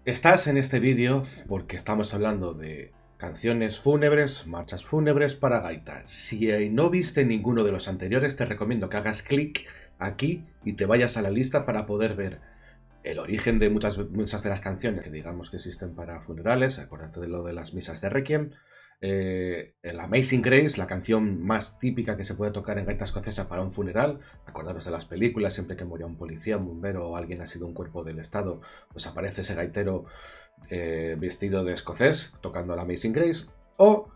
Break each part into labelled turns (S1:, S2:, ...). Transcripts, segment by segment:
S1: Estás en este vídeo porque estamos hablando de canciones fúnebres, marchas fúnebres para gaitas. Si no viste ninguno de los anteriores, te recomiendo que hagas clic aquí y te vayas a la lista para poder ver el origen de muchas de las canciones que digamos que existen para funerales. Acuérdate de lo de las misas de Requiem. El Amazing Grace, la canción más típica que se puede tocar en gaita escocesa para un funeral. Acordaros de las películas, siempre que moría un policía, un bombero o alguien ha sido un cuerpo del Estado, pues aparece ese gaitero vestido de escocés tocando el Amazing Grace. O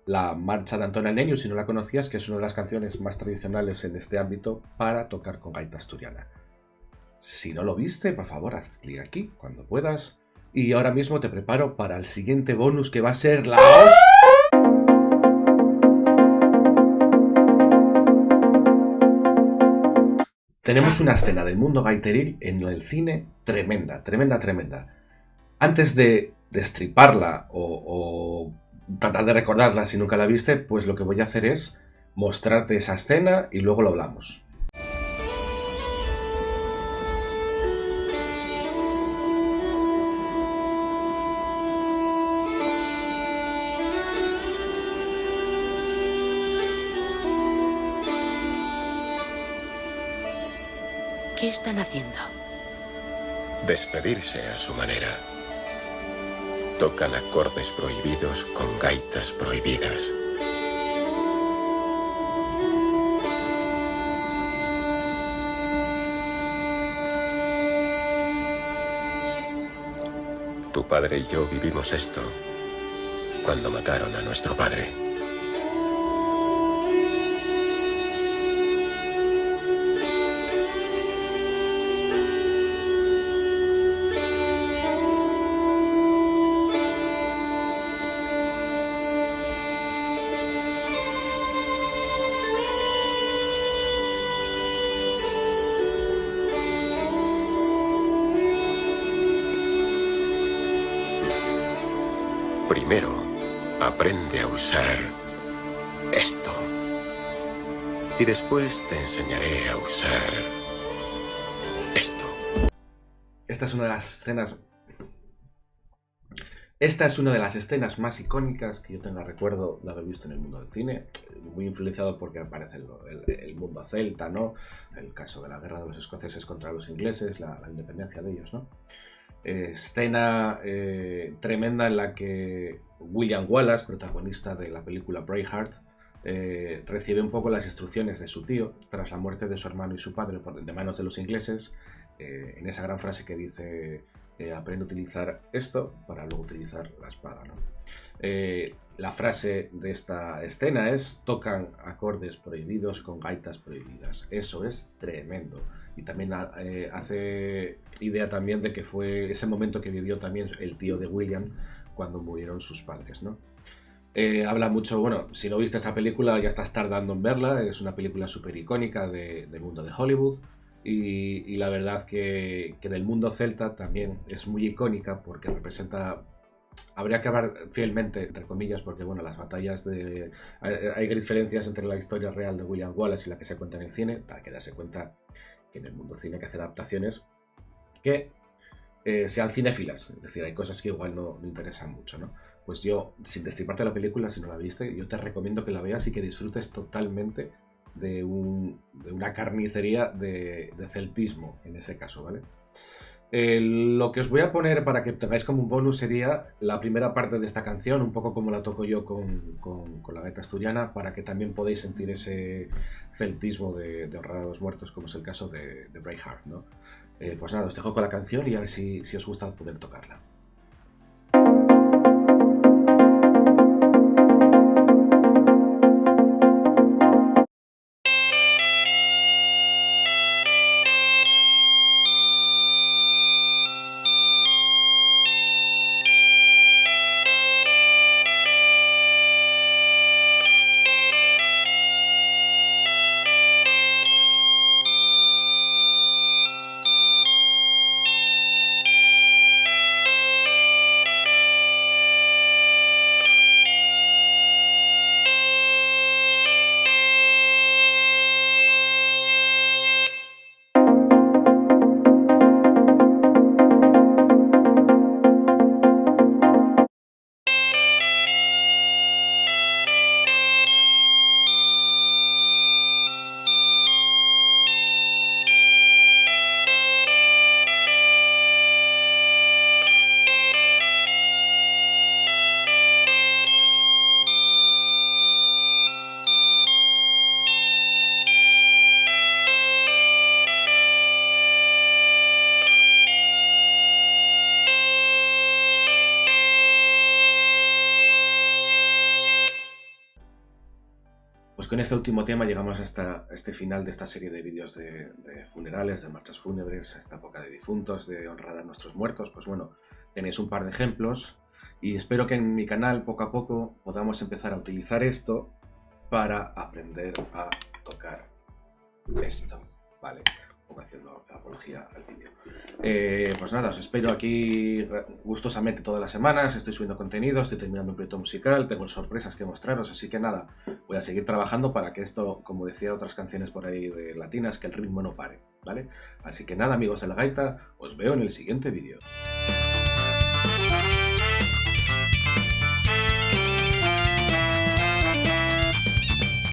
S1: la marcha de Antonio el Niño, si no la conocías, que es una de las canciones más tradicionales en este ámbito para tocar con gaita asturiana. Si no lo viste, por favor, haz clic aquí cuando puedas. Y ahora mismo te preparo para el siguiente bonus que va a ser la Tenemos una escena del mundo gaiteril en el cine tremenda, tremenda, tremenda. Antes de destriparla o tratar de recordarla si nunca la viste, pues lo que voy a hacer es mostrarte esa escena y luego lo hablamos.
S2: ¿Qué están haciendo?
S3: Despedirse a su manera. Tocan acordes prohibidos con gaitas prohibidas. Tu padre y yo vivimos esto cuando mataron a nuestro padre. Primero, aprende a usar esto. Y después te enseñaré a usar esto.
S1: Esta es una de las escenas. Esta es una de las escenas más icónicas que yo tenga recuerdo de haber visto en el mundo del cine, muy influenciado porque aparece el mundo celta, ¿no? El caso de la guerra de los escoceses contra los ingleses, la independencia de ellos, ¿no? Escena tremenda en la que William Wallace, protagonista de la película Braveheart, recibe un poco las instrucciones de su tío tras la muerte de su hermano y su padre de manos de los ingleses, en esa gran frase que dice aprende a utilizar esto para luego utilizar la espada, ¿no? La frase de esta escena es tocan acordes prohibidos con gaitas prohibidas. Eso es tremendo. Y también hace idea también de que fue ese momento que vivió también el tío de William cuando murieron sus padres, ¿no? Habla mucho, bueno, si no viste esa película ya estás tardando en verla, es una película súper icónica del mundo de Hollywood y la verdad que del mundo celta también es muy icónica porque representa. Habría que hablar fielmente, entre comillas, porque bueno, las batallas de. Hay diferencias entre la historia real de William Wallace y la que se cuenta en el cine, para que darse cuenta que en el mundo cine hay que hacer adaptaciones que sean cinéfilas, es decir, hay cosas que igual no interesan mucho, ¿no? Pues yo, sin destriparte la película, si no la viste, yo te recomiendo que la veas y que disfrutes totalmente de una carnicería de celtismo, en ese caso, ¿vale? Lo que os voy a poner para que tengáis como un bonus sería la primera parte de esta canción, un poco como la toco yo con la gaita asturiana, para que también podáis sentir ese celtismo de honrar a los muertos, como es el caso de Braveheart, ¿no? Pues nada, os dejo con la canción y a ver si os gusta poder tocarla. pues con este último tema llegamos hasta este final de esta serie de vídeos de funerales, de marchas fúnebres, esta época de difuntos, de honrar a nuestros muertos. Pues bueno, tenéis un par de ejemplos y espero que en mi canal poco a poco podamos empezar a utilizar esto para aprender a tocar esto, ¿vale? Un poco haciendo apología al vídeo. Pues nada, os espero aquí gustosamente todas las semanas. Estoy subiendo contenido, estoy terminando un proyecto musical, tengo sorpresas que mostraros, así que nada, voy a seguir trabajando para que esto, como decía otras canciones por ahí de latinas, que el ritmo no pare, ¿vale? Así que nada, amigos de la gaita, os veo en el siguiente vídeo.